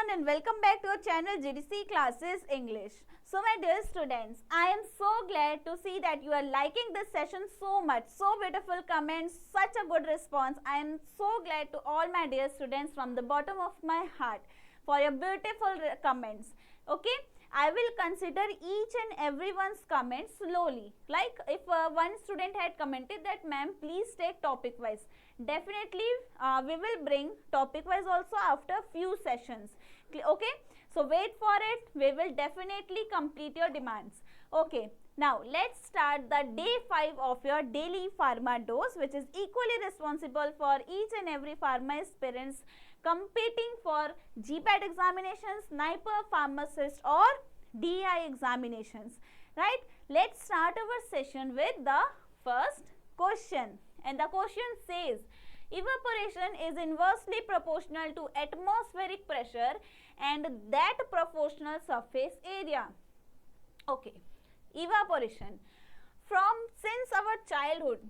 everyone and welcome back to our channel GDC Classes English. So my dear students, I am so glad to see that you are liking this session so much. So beautiful comments, such a good response. I am so glad to all my dear students from the bottom of my heart for your beautiful comments. Okay, I will consider each and everyone's comment slowly. Like if one student had commented that ma'am please take topic wise. Definitely we will bring topic wise also after few sessions. Okay, so wait for it. We will definitely complete your demands. Okay, now let's start the day 5 of your daily pharma dose, which is equally responsible for each and every pharma aspirants competing for GPAT examinations, NIPER pharmacist or DI examinations. Right, let's start our session with the first question. And the question says, evaporation is inversely proportional to atmospheric pressure and that proportional surface area. Okay, evaporation. Since our childhood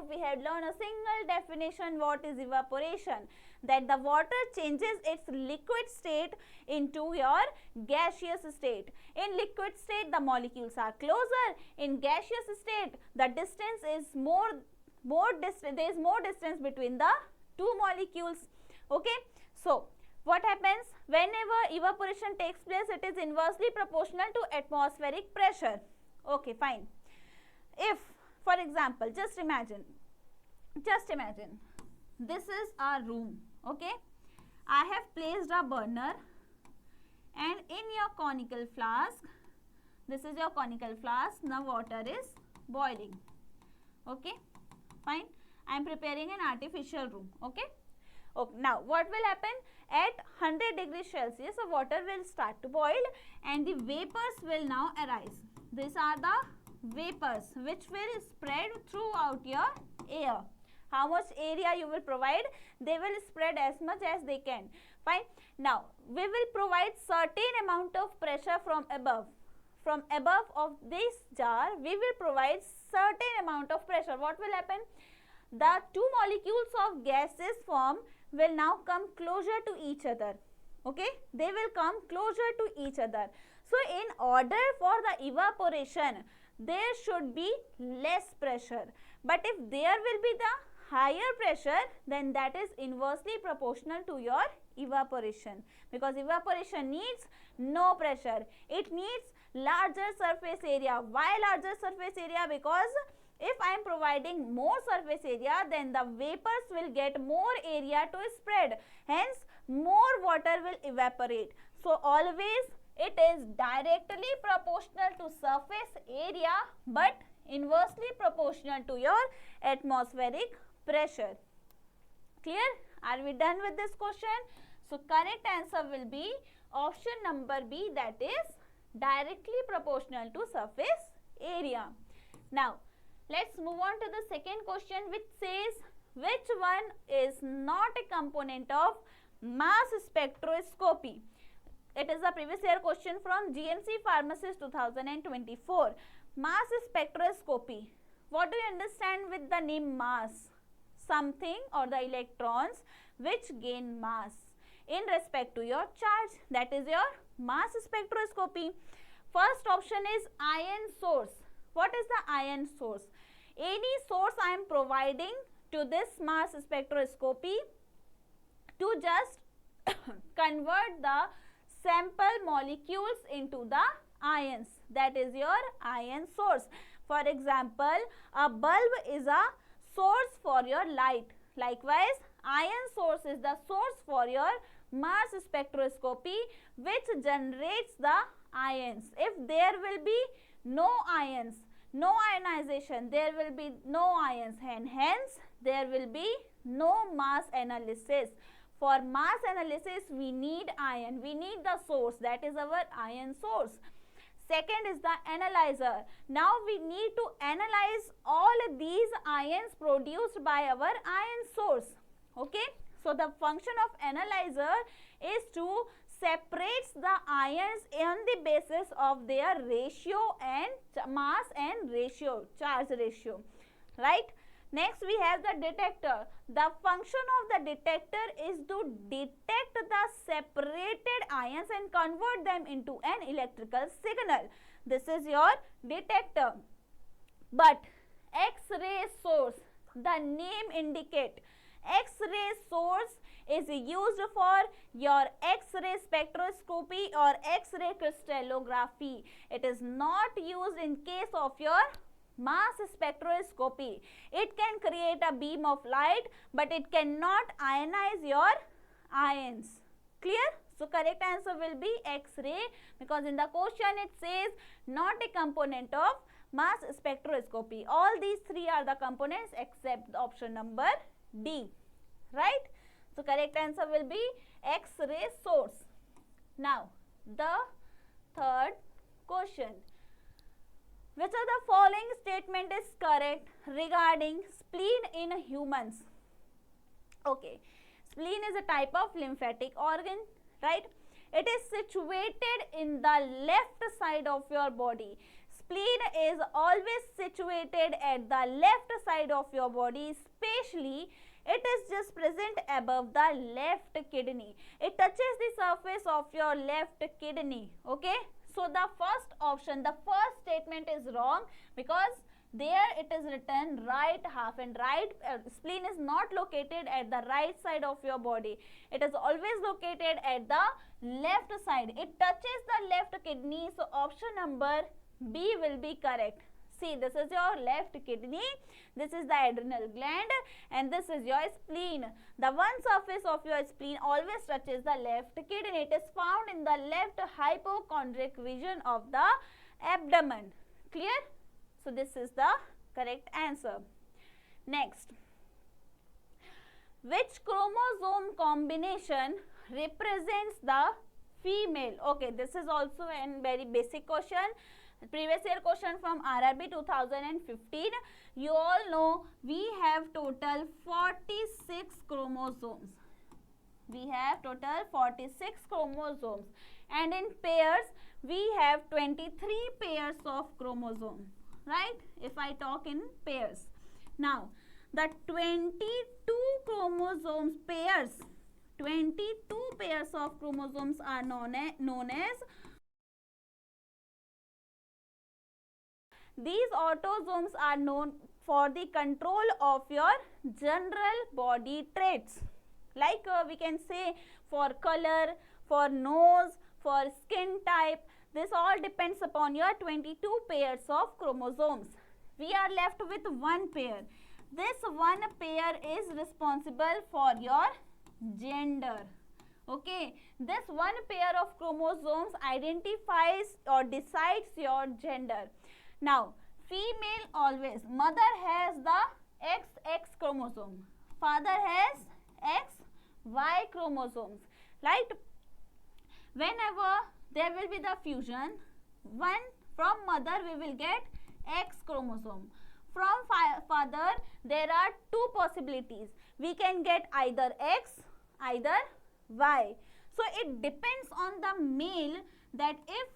we had learned a single definition what is evaporation, that the water changes its liquid state into your gaseous state. In liquid state the molecules are closer, in gaseous state the distance is there is more distance between the two molecules. Okay, so what happens whenever evaporation takes place? It is inversely proportional to atmospheric pressure. Okay, fine. If for example, just imagine this is our room. Okay, I have placed a burner and in your conical flask, this is your conical flask, now water is boiling. Okay, fine. I am preparing an artificial room. Okay, now what will happen? At 100 degrees Celsius the water will start to boil and the vapors will now arise. These are the vapors which will spread throughout your air. How much area you will provide? They will spread as much as they can. Fine. Now we will provide certain amount of pressure from above. From above of this jar we will provide certain amount of pressure. What will happen? The two molecules of gaseous form will now come closer to each other. Okay, they will come closer to each other. So in order for the evaporation there should be less pressure, but if there will be the higher pressure, then that is inversely proportional to your evaporation, because evaporation needs no pressure. It needs larger surface area. Why larger surface area? Because if I am providing more surface area, then the vapors will get more area to spread, hence more water will evaporate. So always it is directly proportional to surface area but inversely proportional to your atmospheric pressure. Clear? Are we done with this question? So correct answer will be option number B, that is directly proportional to surface area. Now let's move on to the second question, which says which one is not a component of mass spectroscopy. It is a previous year question from GMC Pharmacist 2024. Mass spectroscopy. What do you understand with the name mass? Something or the electrons which gain mass in respect to your charge. That is your mass spectroscopy. First option is ion source. What is the ion source? Any source I am providing to this mass spectroscopy to just convert the sample molecules into the ions. That is your ion source. For example, a bulb is a source for your light. Likewise, ion source is the source for your mass spectroscopy which generates the ions. If there will be no ions, no ionization, there will be no ions, and hence there will be no mass analysis. For mass analysis we need ion, we need the source, that is our ion source. Second is the analyzer. Now we need to analyze all these ions produced by our ion source. Okay, so the function of analyzer is to separate the ions on the basis of their ratio and mass and ratio, charge ratio, right? Next we have the detector. The function of the detector is to detect the the separated ions and convert them into an electrical signal. This is your detector. But X-ray source, the name indicate, X-ray source is used for your X-ray spectroscopy or X-ray crystallography. It is not used in case of your mass spectroscopy. It can create a beam of light, but it cannot ionize your ions. Clear? So correct answer will be X-ray, because in the question it says not a component of mass spectroscopy. All these three are the components except option number D. Right? So correct answer will be X-ray source. Now the third question. Which of the following statement is correct regarding spleen in humans? Okay, spleen is a type of lymphatic organ, right? It is situated in the left side of your body. Spleen is always situated at the left side of your body, especially it is just present above the left kidney. It touches the surface of your left kidney, okay? So the first option, the first statement is wrong, because there it is written right half, and right spleen is not located at the right side of your body. It is always located at the left side. It touches the left kidney, so option number B will be correct. See, this is your left kidney, this is the adrenal gland, and this is your spleen. The one surface of your spleen always touches the left kidney. It is found in the left hypochondriac region of the abdomen. Clear? So this is the correct answer. Next, which chromosome combination represents the female? Okay, this is also a very basic question. Previous year question from RRB 2015. You all know we have total 46 chromosomes. We have total 46 chromosomes, and in pairs we have 23 pairs of chromosomes, right? If I talk in pairs. Now the 22 chromosomes pairs, 22 pairs of chromosomes are known as these autosomes are known for the control of your general body traits, like we can say for color, for nose, for skin type. This all depends upon your 22 pairs of chromosomes. We are left with one pair. This one pair is responsible for your gender. Okay, this one pair of chromosomes identifies or decides your gender. Now, female always, mother has the XX chromosome, father has XY chromosomes, right? Whenever there will be the fusion, from mother we will get X chromosome. From father there are two possibilities. We can get either X, either Y. So it depends on the male that if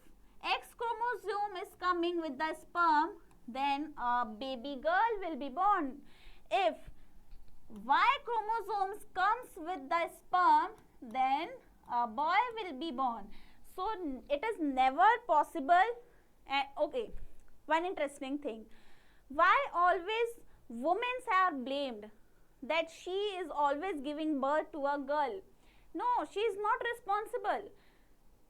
X chromosome is coming with the sperm, then a baby girl will be born. If Y chromosomes comes with the sperm, then a boy will be born. So it is never possible. Okay, one interesting thing. Why always women are blamed that she is always giving birth to a girl? No, she is not responsible.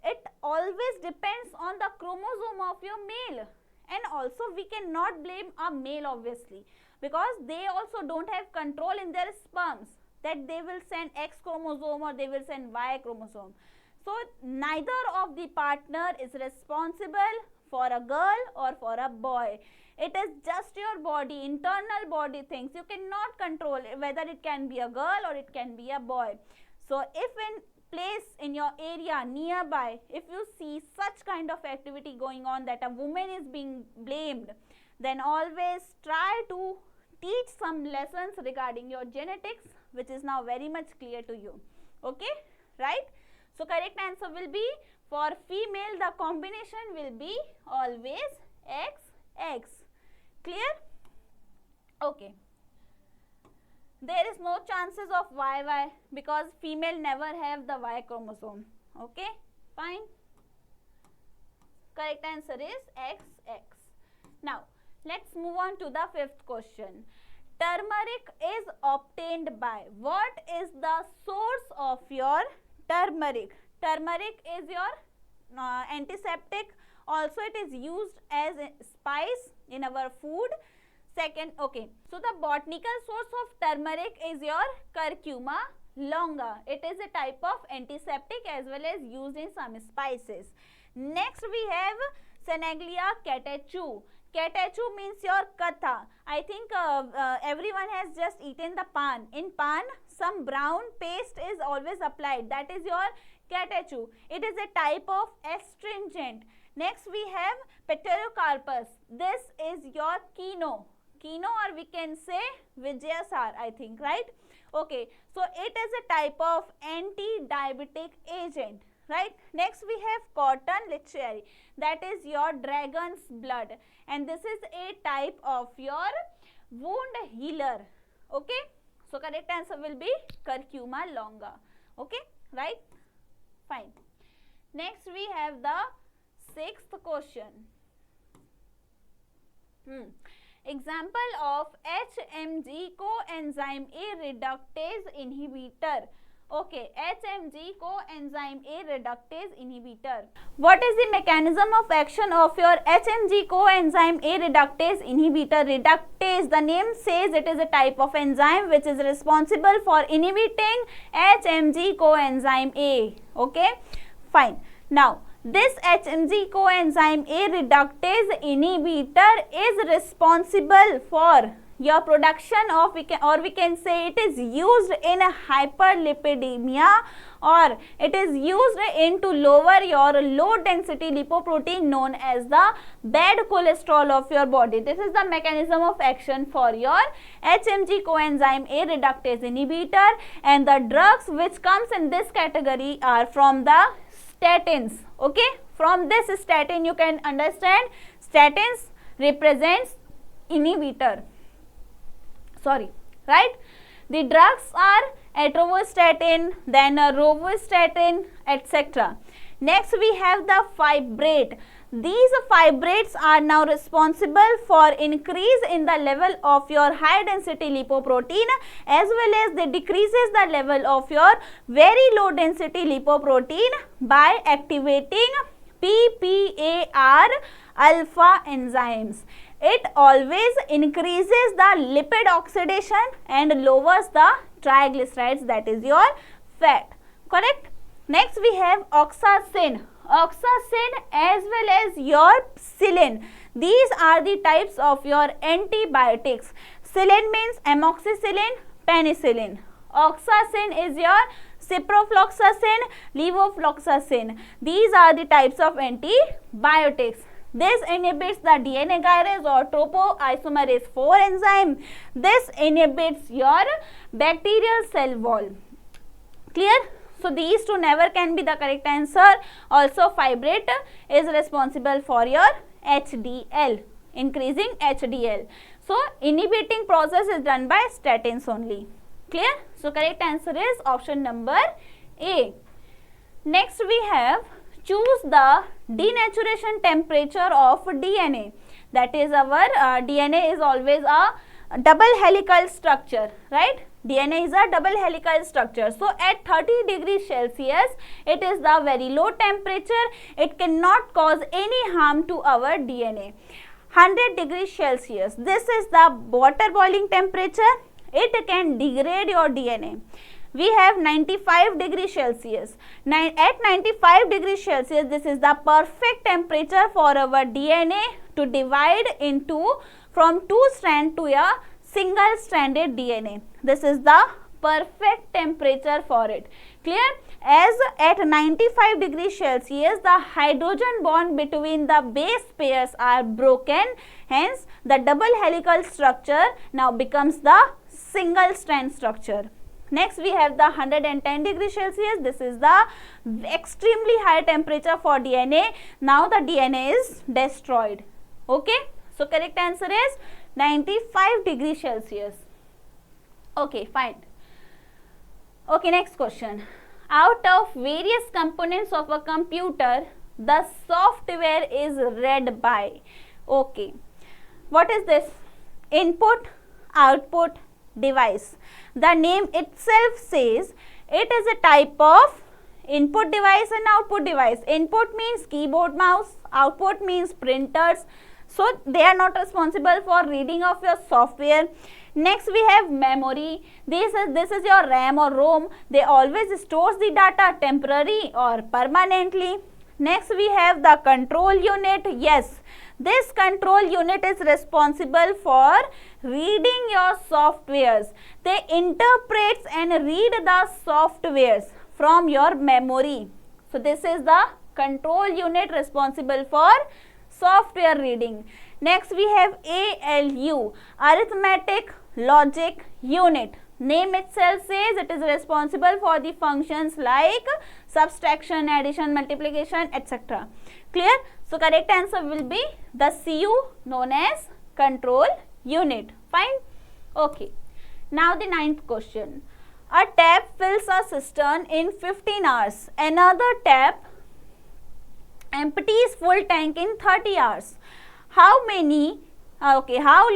It always depends on the chromosome of your male, and also we cannot blame a male obviously, because they also don't have control in their sperms that they will send X chromosome or they will send Y chromosome. So neither of the partner is responsible for a girl or for a boy. It is just your body, internal body things. You cannot control whether it can be a girl or it can be a boy. So if in place in your area nearby, if you see such kind of activity going on that a woman is being blamed, then always try to teach some lessons regarding your genetics, which is now very much clear to you. Okay, right? So correct answer will be for female, the combination will be always XX. Clear? Okay. There is no chances of YY because female never have the Y chromosome. Okay, fine. Correct answer is XX. Now, let's move on to the fifth question. Turmeric is obtained by. What is the source of your turmeric? Turmeric is your antiseptic. Also, it is used as a spice in our food. Second, okay. So, the botanical source of turmeric is your 𝘾𝙀𝙎𝙬𝙧. It is a type of antiseptic as well as used in some spices. Next, we have Seneglia catechu. Catechu means your katha. I think everyone has just eaten the pan. In pan, some brown paste is always applied. That is your catechu. It is a type of astringent. Next, we have Pterocarpus. This is your Kino, or we can say Vijayasar, I think, right? Okay, so it is a type of anti-diabetic agent, right? Next, we have cotton licheri. That is your dragon's blood, and this is a type of your wound healer. Okay, so correct answer will be 𝘾𝙀𝙎𝙬𝙧. Okay, right? Fine. Next, we have the sixth question. Example of HMG-CoA reductase inhibitor. Okay, HMG-CoA reductase inhibitor. What is the mechanism of action of your HMG-CoA reductase inhibitor? Reductase, the name says it is a type of enzyme which is responsible for inhibiting HMG-CoA. Okay, fine. Now, this HMG-CoA reductase inhibitor is responsible for your production of, we can say it is used in hyperlipidemia, or it is used in to lower your low density lipoprotein known as the bad cholesterol of your body. This is the mechanism of action for your HMG-CoA reductase inhibitor, and the drugs which comes in this category are from the statins. Okay, from this statin you can understand statins represents inhibitor. Sorry, right? The drugs are atorvastatin, then rovastatin, etc. Next, we have the fibrate. These fibrates are now responsible for increase in the level of your high density lipoprotein, as well as they decreases the level of your very low density lipoprotein by activating PPAR alpha enzymes. It always increases the lipid oxidation and lowers the triglycerides, that is your fat. Correct? Next, we have oxacin. Oxacin as well as your psyllin. These are the types of your antibiotics. Psyllin means amoxicillin, penicillin. Oxacin is your ciprofloxacin, levofloxacin. These are the types of antibiotics. This inhibits the DNA gyrase or topoisomerase 4 enzyme. This inhibits your bacterial cell wall. Clear? So, these two never can be the correct answer. Also, fibrate is responsible for your HDL, increasing HDL. So, inhibiting process is done by statins only. Clear? So, correct answer is option number A. Next, we have choose the denaturation temperature of DNA. That is our DNA is always a double helical structure, right? DNA is a double helical structure. So, at 30 degrees Celsius, it is the very low temperature. It cannot cause any harm to our DNA. 100 degrees Celsius, this is the water boiling temperature. It can degrade your DNA. We have 95 degrees Celsius. At 95 degrees Celsius, this is the perfect temperature for our DNA to divide into from two strand to a single stranded DNA. This is the perfect temperature for it. Clear? As at 95 degrees Celsius, the hydrogen bond between the base pairs are broken. Hence, the double helical structure now becomes the single strand structure. Next, we have the 110 degrees Celsius. This is the extremely high temperature for DNA. Now, the DNA is destroyed. Okay. So, correct answer is 95 degrees Celsius. Okay, fine. Okay, next question. Out of various components of a computer, the software is read by. Okay, what is this? Input, output, device. The name itself says it is a type of input device and output device. Input means keyboard, mouse. Output means printers. So they are not responsible for reading of your software. Next we have memory. This is your RAM or ROM. They always stores the data temporary or permanently. Next we have the control unit. Yes, this control unit is responsible for reading your softwares. They interpret and read the softwares from your memory. So this is the control unit responsible for software reading. Next we have ALU, arithmetic logic unit. Name itself says it is responsible for the functions like subtraction, addition, multiplication, etc. Clear? So correct answer will be the CU, known as control unit. Fine? Okay. Now the ninth question. A tap fills a cistern in 15 hours. Another tap empties full tank in 30 hours. How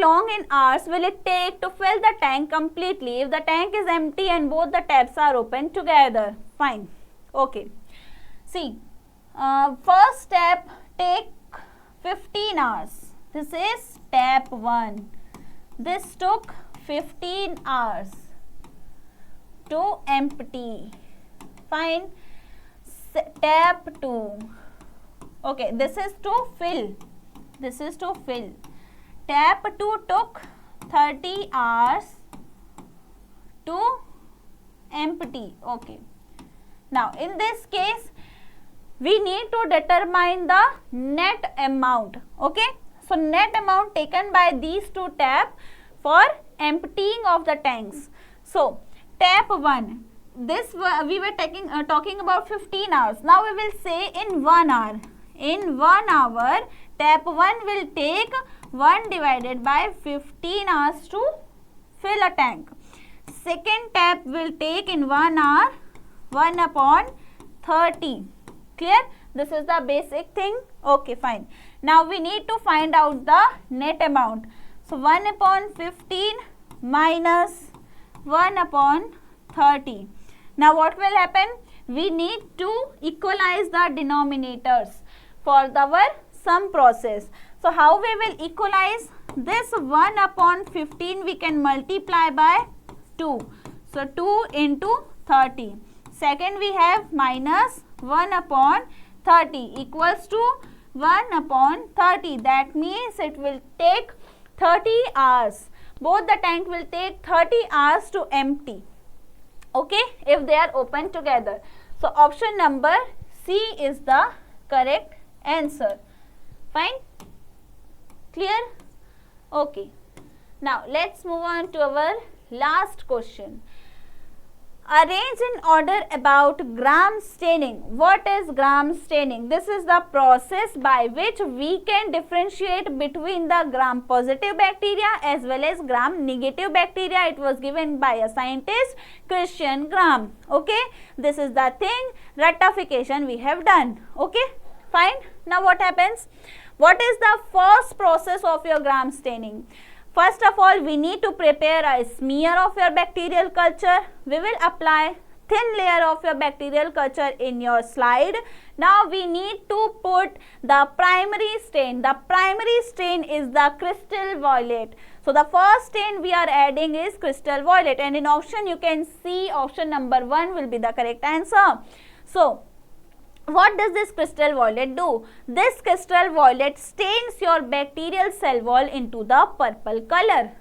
long in hours will it take to fill the tank completely if the tank is empty and both the taps are open together? Fine. Okay. See, first tap take 15 hours. This is tap 1. This took 15 hours to empty. Fine. Tap 2. Okay, this is to fill. This is to fill. Tap 2 took 30 hours to empty. Okay. Now, in this case, we need to determine the net amount. Okay. So, net amount taken by these two taps for emptying of the tanks. So, tap 1. This we were talking about 15 hours. Now, we will say in 1 hour. In 1 hour, tap 1 will take 1 divided by 15 hours to fill a tank. Second tap will take in 1 hour 1 upon 30. Clear? This is the basic thing. Okay, fine. Now we need to find out the net amount. So 1 upon 15 minus 1 upon 30. Now what will happen? We need to equalize the denominators for our sum process. So how we will equalize? This 1 upon 15 we can multiply by 2. So 2 into 30. Second we have minus 1 upon 30 equals to 1 upon 30. That means it will take 30 hours. Both the tank will take 30 hours to empty. Okay, if they are open together. So option number C is the correct answer. Fine? Clear? Okay. Now let's move on to our last question. Arrange in order about gram staining. What is gram staining? This is the process by which we can differentiate between the gram positive bacteria as well as gram negative bacteria. It was given by a scientist, Christian Gram. Okay, this is the thing, rectification we have done. Okay, fine. Now what happens? What is the first process of your gram staining? First of all, we need to prepare a smear of your bacterial culture. We will apply thin layer of your bacterial culture in your slide. Now we need to put the primary stain. The primary stain is the crystal violet. So the first stain we are adding is crystal violet, and in option you can see option number 1 will be the correct answer. So what does this crystal violet do? This crystal violet stains your bacterial cell wall into the purple color.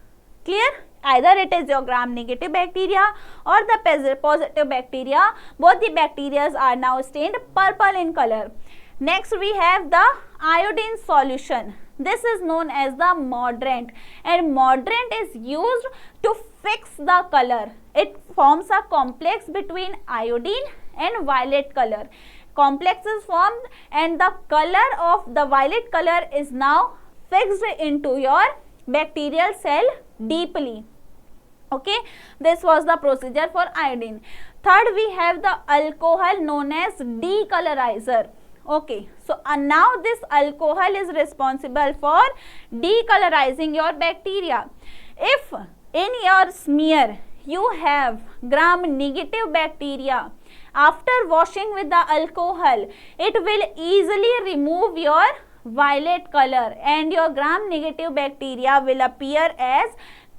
Clear? Either it is your gram negative bacteria or the positive bacteria. Both the bacteria are now stained purple in color. Next we have the iodine solution. This is known as the mordant, and mordant is used to fix the color. It forms a complex between iodine and violet color. Complex is formed and the color of the violet color is now fixed into your bacterial cell deeply. Okay, this was the procedure for iodine. Third, we have the alcohol known as decolorizer. Okay, so now this alcohol is responsible for decolorizing your bacteria. If in your smear you have gram-negative bacteria, after washing with the alcohol, it will easily remove your violet color and your gram-negative bacteria will appear as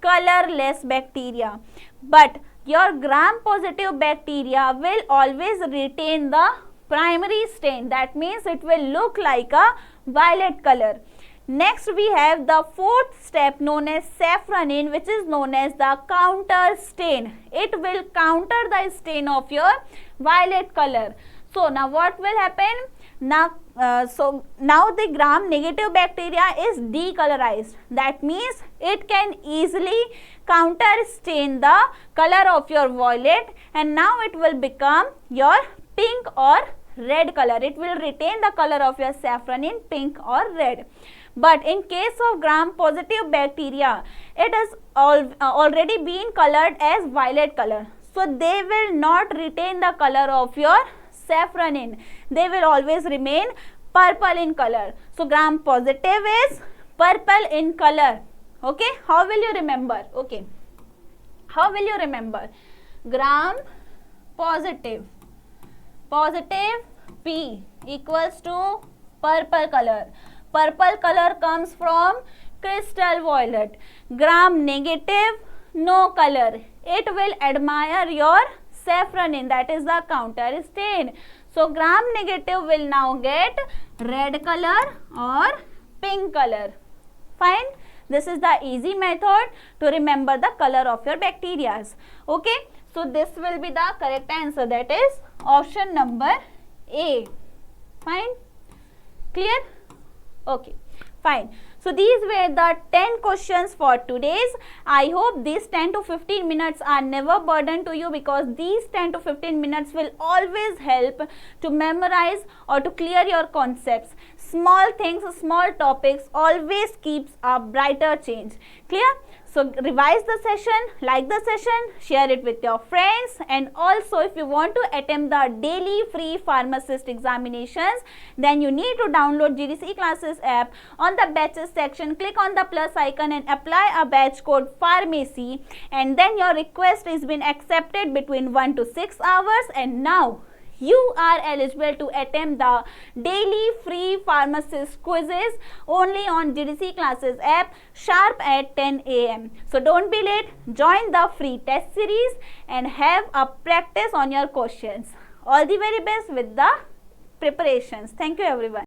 colorless bacteria. But your gram-positive bacteria will always retain the primary stain. That means it will look like a violet color. Next, we have the fourth step known as safranin, which is known as the counter stain. It will counter the stain of your violet color. So now what will happen? Now the gram-negative bacteria is decolorized. That means it can easily counter stain the color of your violet, and now it will become your pink or red color. It will retain the color of your safranin, pink or red. But in case of gram-positive bacteria, it has already been colored as violet color. So they will not retain the color of your safranin. They will always remain purple in color. So gram-positive is purple in color. Okay, how will you remember? Okay, how will you remember? Gram-positive, positive P equals to purple color. Purple color comes from crystal violet. Gram-negative, no color. It will admire your safranin, that is the counter stain. So gram-negative will now get red color or pink color. Fine. This is the easy method to remember the color of your bacteria. Okay. So this will be the correct answer, that is option number A. Fine. Clear? Okay. Fine. So these were the 10 questions for today's. I hope these 10 to 15 minutes are never burden to you, because these 10 to 15 minutes will always help to memorize or to clear your concepts. Small things, small topics always keeps a brighter change. Clear? So revise the session, like the session, share it with your friends, and also if you want to attempt the daily free pharmacist examinations, then you need to download GDC classes app. On the batches section, click on the plus icon and apply a batch code pharmacy, and then your request has been accepted between 1 to 6 hours, and now you are eligible to attempt the daily free pharmacist quizzes only on GDC classes app sharp at 10 AM. So don't be late, join the free test series and have a practice on your questions. All the very best with the preparations. Thank you everyone.